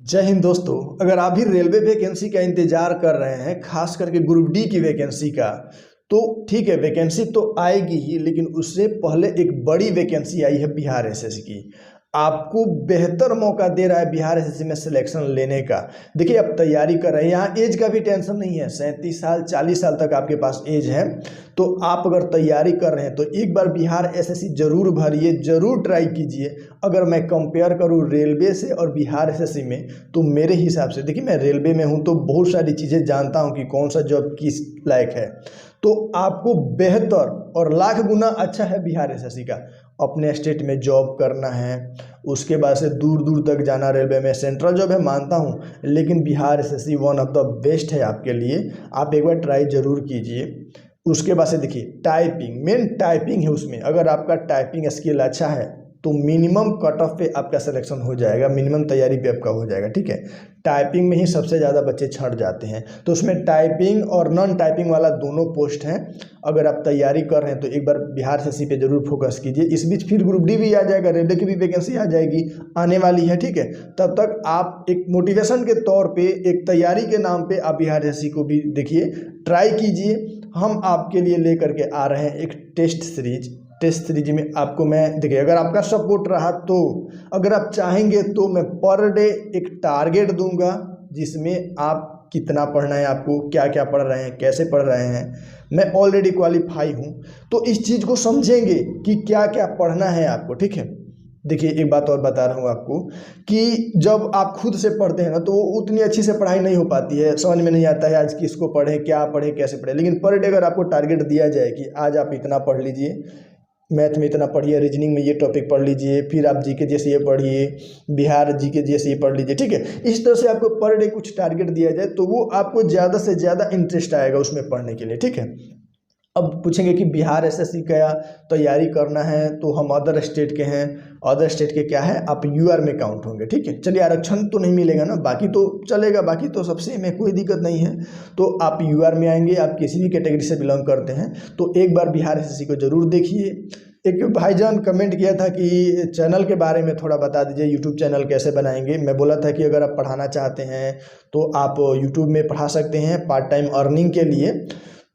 जय हिंद दोस्तों। अगर आप भी रेलवे वैकेंसी का इंतजार कर रहे हैं, खास करके ग्रुप डी की वैकेंसी का, तो ठीक है, वैकेंसी तो आएगी ही, लेकिन उससे पहले एक बड़ी वैकेंसी आई है बिहार एसएससी की। आपको बेहतर मौका दे रहा है बिहार एसएससी में सिलेक्शन लेने का। देखिए, आप तैयारी कर रहे हैं, यहाँ एज का भी टेंशन नहीं है। 37 साल 40 साल तक आपके पास एज है, तो आप अगर तैयारी कर रहे हैं तो एक बार बिहार एसएससी जरूर भरिए, जरूर ट्राई कीजिए। अगर मैं कंपेयर करूँ रेलवे से और बिहार एसएससी में, तो मेरे हिसाब से, देखिए मैं रेलवे में हूँ तो बहुत सारी चीज़ें जानता हूँ कि कौन सा जॉब किस लायक है। तो आपको बेहतर और लाख गुना अच्छा है बिहार एसएससी का। अपने स्टेट में जॉब करना है, उसके बाद से दूर दूर तक जाना। रेलवे में सेंट्रल जॉब है मानता हूँ, लेकिन Bihar SSC one of the best है आपके लिए। आप एक बार ट्राई जरूर कीजिए। उसके बाद से देखिए, टाइपिंग, मेन टाइपिंग है उसमें। अगर आपका टाइपिंग स्किल अच्छा है तो मिनिमम कट ऑफ पे आपका सिलेक्शन हो जाएगा, मिनिमम तैयारी पे आपका हो जाएगा। ठीक है, टाइपिंग में ही सबसे ज़्यादा बच्चे छट जाते हैं, तो उसमें टाइपिंग और नॉन टाइपिंग वाला दोनों पोस्ट हैं। अगर आप तैयारी कर रहे हैं तो एक बार बिहार एसएससी पे जरूर फोकस कीजिए। इस बीच फिर ग्रुप डी भी आ जाएगा, रेलवे की भी वैकेंसी आ जाएगी, आने वाली है। ठीक है, तब तक आप एक मोटिवेशन के तौर पे, एक तैयारी के नाम पे आप बिहार एसएससी को भी देखिए, ट्राई कीजिए। हम आपके लिए लेकर के आ रहे हैं एक टेस्ट सीरीज में आपको मैं, देखिए अगर आपका सपोर्ट रहा तो, अगर आप चाहेंगे तो मैं पर डे एक टारगेट दूंगा, जिसमें आप कितना पढ़ना है, आपको क्या क्या पढ़ रहे हैं, कैसे पढ़ रहे हैं। मैं ऑलरेडी क्वालिफाई हूँ, तो इस चीज़ को समझेंगे कि क्या क्या पढ़ना है आपको। ठीक है, देखिए एक बात और बता रहा हूँ आपको कि जब आप खुद से पढ़ते हैं ना, तो उतनी अच्छी से पढ़ाई नहीं हो पाती है, समझ में नहीं आता है आज किसको पढ़े, क्या पढ़े, कैसे पढ़े। लेकिन पर डे अगर आपको टारगेट दिया जाए कि आज आप इतना पढ़ लीजिए, मैथ में इतना पढ़िए, रीजनिंग में ये टॉपिक पढ़ लीजिए, फिर आप जीके जैसे ये पढ़िए, बिहार जीके जैसे ये पढ़ लीजिए। ठीक है, इस तरह से आपको पर डे कुछ टारगेट दिया जाए तो वो आपको ज़्यादा से ज़्यादा इंटरेस्ट आएगा उसमें पढ़ने के लिए। ठीक है, अब पूछेंगे कि बिहार एसएससी का तैयारी करना है तो हम अदर स्टेट के हैं, अदर स्टेट के क्या है, आप यूआर में काउंट होंगे। ठीक है, चलिए आरक्षण तो नहीं मिलेगा ना, बाकी तो चलेगा, बाकी तो सबसे में कोई दिक्कत नहीं है। तो आप यूआर में आएंगे, आप किसी भी कैटेगरी से बिलोंग करते हैं, तो एक बार बिहार एसएससी को जरूर देखिए। एक भाईजान कमेंट किया था कि चैनल के बारे में थोड़ा बता दीजिए, यूट्यूब चैनल कैसे बनाएंगे। मैं बोला था कि अगर आप पढ़ाना चाहते हैं तो आप यूट्यूब में पढ़ा सकते हैं पार्ट टाइम अर्निंग के लिए।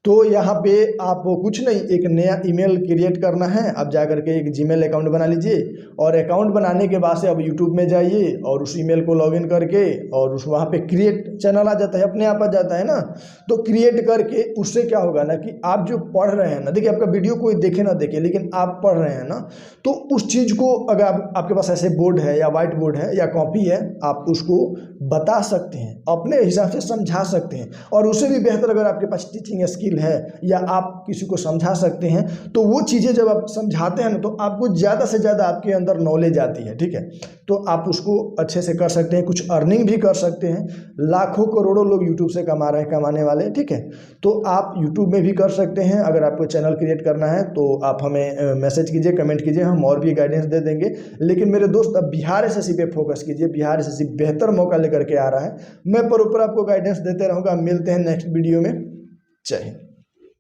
तो यहाँ पे आप कुछ नहीं, एक नया ईमेल क्रिएट करना है। आप जा करके एक जीमेल अकाउंट बना लीजिए, और अकाउंट बनाने के बाद से अब यूट्यूब में जाइए और उस ईमेल को लॉगिन करके, और उस वहाँ पे क्रिएट चैनल आ जाता है, अपने आप आ जाता है ना। तो क्रिएट करके उससे क्या होगा ना कि आप जो पढ़ रहे हैं ना, देखिए आपका वीडियो कोई देखे ना देखे, लेकिन आप पढ़ रहे हैं ना, तो उस चीज़ को अगर आपके पास ऐसे बोर्ड है या वाइट बोर्ड है या कॉपी है, आप उसको बता सकते हैं, अपने हिसाब से समझा सकते हैं। और उससे भी बेहतर अगर आपके पास टीचिंग स्किल है या आप किसी को समझा सकते हैं, तो वो चीज़ें जब आप समझाते हैं ना, तो आपको ज़्यादा से ज़्यादा आपके अंदर नॉलेज आती है। ठीक है, तो आप उसको अच्छे से कर सकते हैं, कुछ अर्निंग भी कर सकते हैं। लाखों करोड़ों लोग यूट्यूब से कमा रहे हैं, कमाने वाले। ठीक है, तो आप यूट्यूब में भी कर सकते हैं। अगर आपको चैनल क्रिएट करना है तो आप हमें मैसेज कीजिए, कमेंट कीजिए, हम और भी गाइडेंस दे देंगे। लेकिन मेरे दोस्त, अब बिहार एसएससी पे फोकस कीजिए, बिहार एसएससी बेहतर मौका लेकर के आ रहा है। मैं प्रॉपर आपको गाइडेंस देते रहूँगा। मिलते हैं नेक्स्ट वीडियो में। जय हिंद।